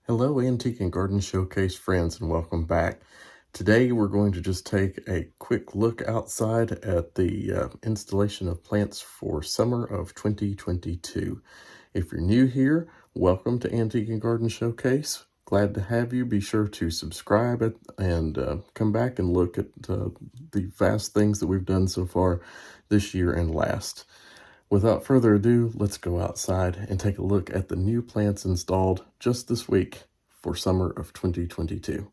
Hello, Antique and Garden Showcase friends, and welcome back. Today we're going to just take a quick look outside at the installation of plants for summer of 2022. If you're new here, welcome to Antique and Garden Showcase. Glad to have you. Be sure to subscribe and come back and look at the vast things that we've done so far this year and last. Without further ado, let's go outside and take a look at the new plants installed just this week for summer of 2022.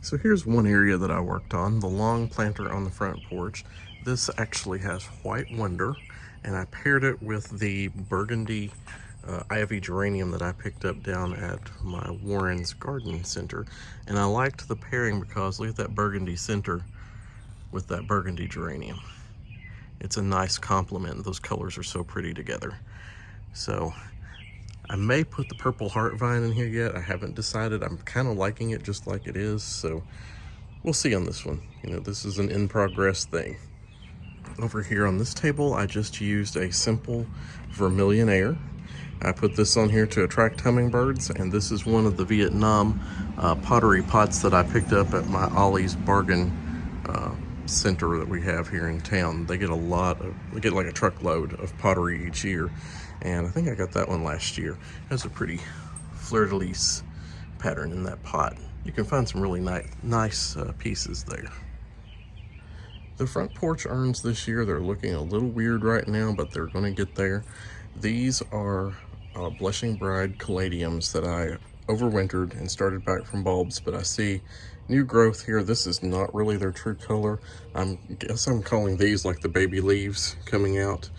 So here's one area that I worked on, the long planter on the front porch. This actually has white wonder, and I paired it with the burgundy ivy geranium that I picked up down at my Warren's Garden Center. And I liked the pairing because look at that burgundy center with that burgundy geranium. It's a nice complement. Those colors are so pretty together. So I may put the purple heart vine in here yet. I haven't decided. I'm kind of liking it just like it is. So we'll see on this one. You know, this is an in progress thing. Over here on this table, I just used a simple vermilion air. I put this on here to attract hummingbirds, and this is one of the Vietnam pottery pots that I picked up at my Ollie's Bargain center that we have here in town. They get they get like a truckload of pottery each year, and I think I got that one last year. It has a pretty fleur-de-lis pattern in that pot. You can find some really nice pieces there. The front porch urns this year, they're looking a little weird right now, but they're going to get there. These are Blushing Bride Palladiums that I overwintered and started back from bulbs, but I see new growth here. This is not really their true color. I guess I'm calling these like the baby leaves coming out,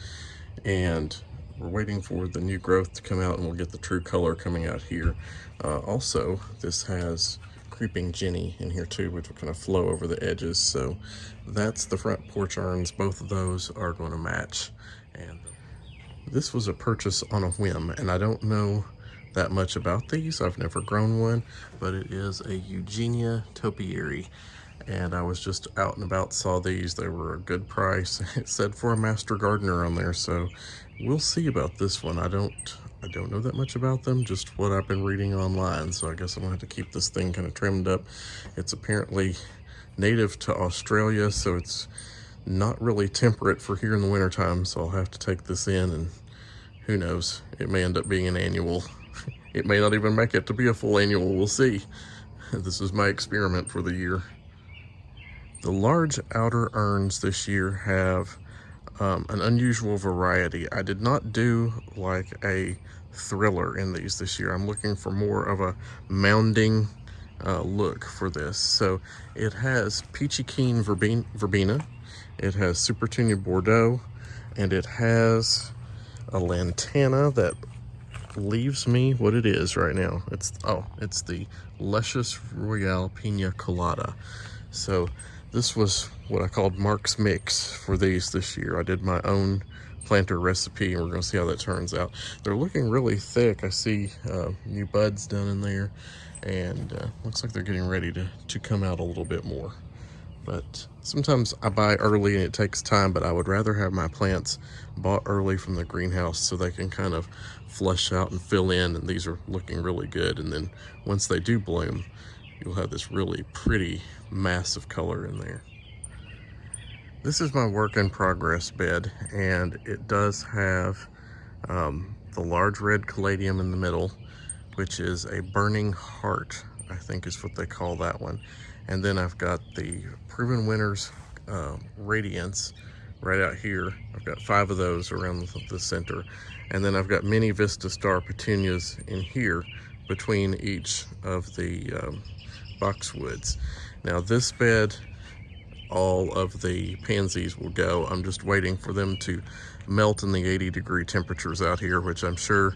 and we're waiting for the new growth to come out and we'll get the true color coming out here. Also, this has Creeping Jenny in here too, which will kind of flow over the edges. So that's the front porch urns. Both of those are going to match. And this was a purchase on a whim, and I don't know that much about these. I've never grown one, but it is a Eugenia Topiary, and I was just out and about, saw these. They were a good price. It said for a master gardener on there, so we'll see about this one. I don't know that much about them, just what I've been reading online, so I guess I'm gonna have to keep this thing kind of trimmed up. It's apparently native to Australia, so it's not really temperate for here in the wintertime, so I'll have to take this in, and who knows, it may end up being an annual. It may not even make it to be a full annual, we'll see. This is my experiment for the year. The large outer urns this year have an unusual variety. I did not do like a thriller in these this year. I'm looking for more of a mounding look for this. So it has Peachy Keen Verbena, it has Supertunia Bordeaux, and it has a lantana that leaves me what it is right now. It's the Luscious Royale Pina Colada. So this was what I called Mark's Mix for these this year. I did my own planter recipe, and we're going to see how that turns out. They're looking really thick. I see new buds down in there, and looks like they're getting ready to come out a little bit more. But sometimes I buy early and it takes time, but I would rather have my plants bought early from the greenhouse so they can kind of flush out and fill in, and these are looking really good. And then once they do bloom, you'll have this really pretty mass of color in there. This is my work in progress bed, and it does have the large red caladium in the middle, which is a burning heart, I think is what they call that one. And then I've got the Proven Winners Radiance right out here. I've got 5 of those around the center. And then I've got mini Vista Star petunias in here between each of the boxwoods. Now this bed, all of the pansies will go. I'm just waiting for them to melt in the 80-degree temperatures out here, which I'm sure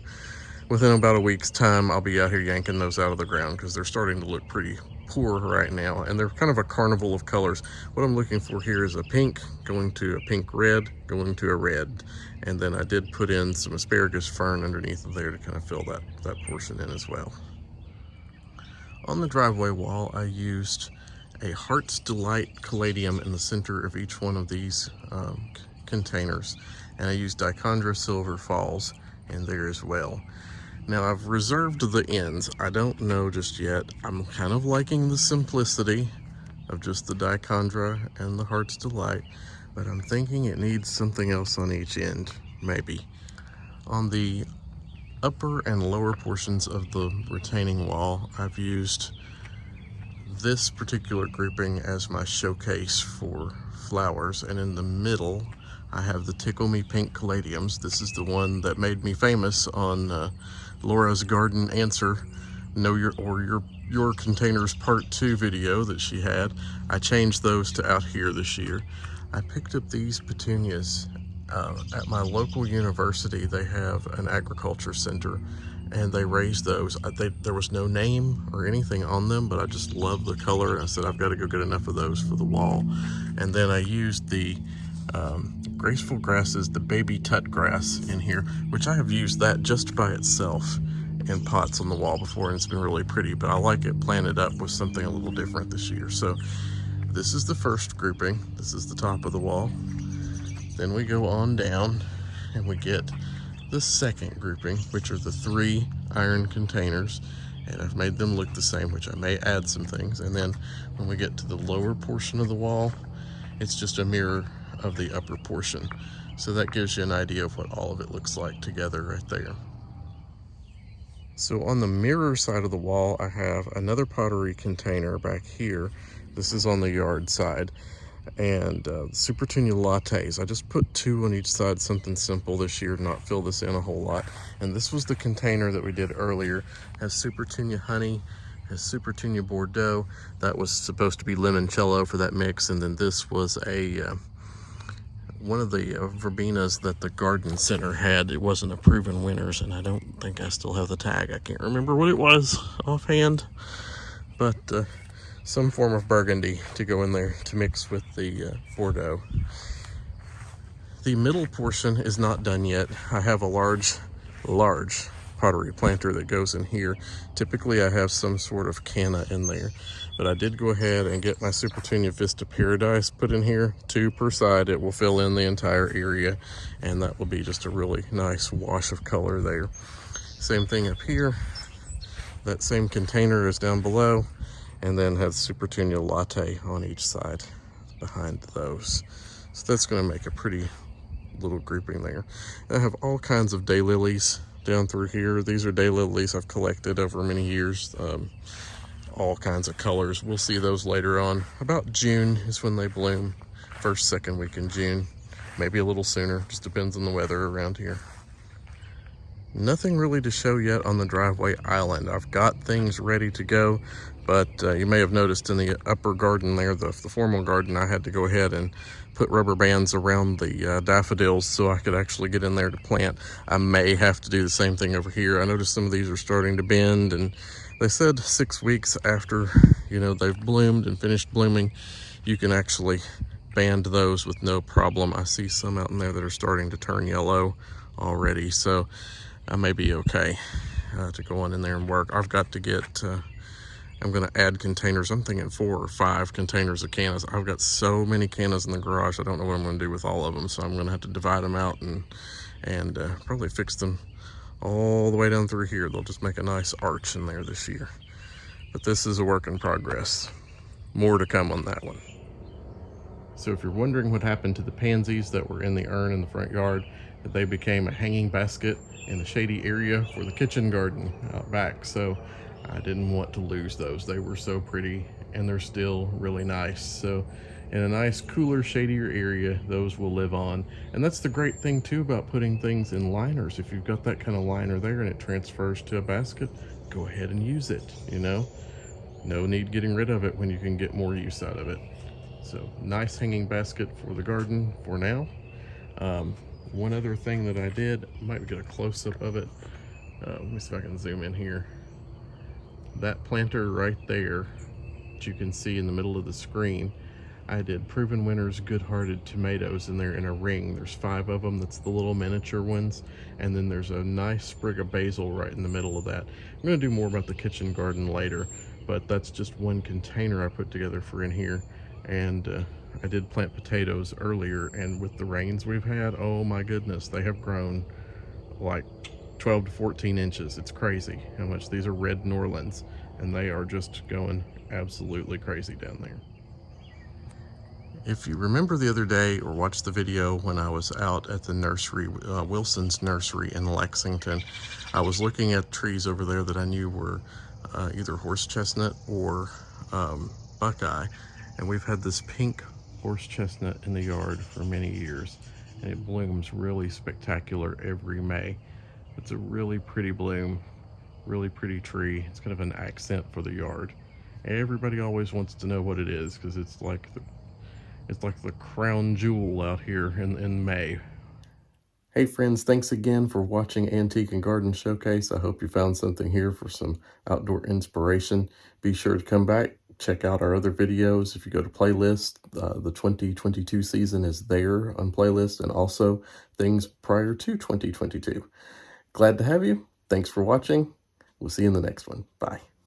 within about a week's time I'll be out here yanking those out of the ground because they're starting to look pretty poor right now, and they're kind of a carnival of colors. What I'm looking for here is a pink going to a pink red going to a red, and then I did put in some asparagus fern underneath of there to kind of fill that portion in as well. On the driveway wall, I used a Heart's Delight caladium in the center of each one of these containers, and I used Dichondra Silver Falls in there as well. Now I've reserved the ends. I don't know just yet. I'm kind of liking the simplicity of just the dichondra and the Heart's Delight, but I'm thinking it needs something else on each end, maybe. On the upper and lower portions of the retaining wall, I've used this particular grouping as my showcase for flowers, and in the middle I have the Tickle Me Pink Palladiums. This is the one that made me famous on Laura's Garden Answer Know Your Containers Part 2 video that she had. I changed those to out here this year. I picked up these petunias at my local university. They have an agriculture center and they raised those. There was no name or anything on them, but I just love the color. I said I've got to go get enough of those for the wall. And then I used the Graceful Grasses, the baby tut grass in here, which I have used that just by itself in pots on the wall before, and it's been really pretty, but I like it planted up with something a little different this year. So this is the first grouping. This is the top of the wall. Then we go on down and we get the second grouping, which are the 3 iron containers, and I've made them look the same, which I may add some things. And then when we get to the lower portion of the wall, it's just a mirror of the upper portion. So that gives you an idea of what all of it looks like together right there. So on the mirror side of the wall, I have another pottery container back here. This is on the yard side. And Super Tunia lattes. I just put 2 on each side, something simple this year, not fill this in a whole lot. And this was the container that we did earlier. Has Super Tunia honey, has Super Tunia Bordeaux. That was supposed to be limoncello for that mix. And then this was a one of the verbenas that the garden center had. It wasn't a proven winners, and I don't think I still have the tag. I can't remember what it was offhand, but some form of burgundy to go in there to mix with the Bordeaux. The middle portion is not done yet. I have a large pottery planter that goes in here. Typically I have some sort of canna in there, but I did go ahead and get my Super Tunia Vista Paradise put in here, 2 per side. It will fill in the entire area, and that will be just a really nice wash of color there. Same thing up here. That same container is down below, and then have Super Tunia Latte on each side behind those. So that's going to make a pretty little grouping there. And I have all kinds of daylilies down through here. These are daylilies I've collected over many years, all kinds of colors. We'll see those later on. About June is when they bloom, first, second week in June, maybe a little sooner, just depends on the weather around here. Nothing really to show yet on the driveway island. I've got things ready to go, but you may have noticed in the upper garden there, the formal garden, I had to go ahead and put rubber bands around the daffodils so I could actually get in there to plant. I may have to do the same thing over here. I noticed some of these are starting to bend, and they said 6 weeks after, they've bloomed and finished blooming, you can actually band those with no problem. I see some out in there that are starting to turn yellow already, so I may be okay to go on in there and work. I've got to get, I'm going to add containers. I'm thinking 4 or 5 containers of cannas. I've got so many cannas in the garage, I don't know what I'm going to do with all of them, so I'm going to have to divide them out and probably fix them all the way down through here. They'll just make a nice arch in there this year. But this is a work in progress. More to come on that one. So if you're wondering what happened to the pansies that were in the urn in the front yard, they became a hanging basket in the shady area for the kitchen garden out back. So I didn't want to lose those. They were so pretty, and they're still really nice. So in a nice, cooler, shadier area, those will live on. And that's the great thing too about putting things in liners. If you've got that kind of liner there and it transfers to a basket, go ahead and use it, No need getting rid of it when you can get more use out of it. So nice hanging basket for the garden for now. One other thing that I did, might get a close-up of it. Let me see if I can zoom in here. That planter right there that you can see in the middle of the screen, I did Proven Winners Good-Hearted Tomatoes in there in a ring. There's 5 of them. That's the little miniature ones. And then there's a nice sprig of basil right in the middle of that. I'm going to do more about the kitchen garden later, but that's just one container I put together for in here. And I did plant potatoes earlier, and with the rains we've had, oh my goodness, they have grown like 12 to 14 inches. It's crazy how much these are red Norlands, and they are just going absolutely crazy down there. If you remember the other day or watched the video when I was out at the nursery, Wilson's Nursery in Lexington, I was looking at trees over there that I knew were either horse chestnut or buckeye, and we've had this pink horse chestnut in the yard for many years, and it blooms really spectacular every May. It's a really pretty bloom, really pretty tree. It's kind of an accent for the yard. Everybody always wants to know what it is because it's like the crown jewel out here in May. Hey friends, thanks again for watching Antique and Garden Showcase. I hope you found something here for some outdoor inspiration. Be sure to come back, check out our other videos. If you go to playlist, the 2022 season is there on playlist, and also things prior to 2022. Glad to have you. Thanks for watching. We'll see you in the next one. Bye.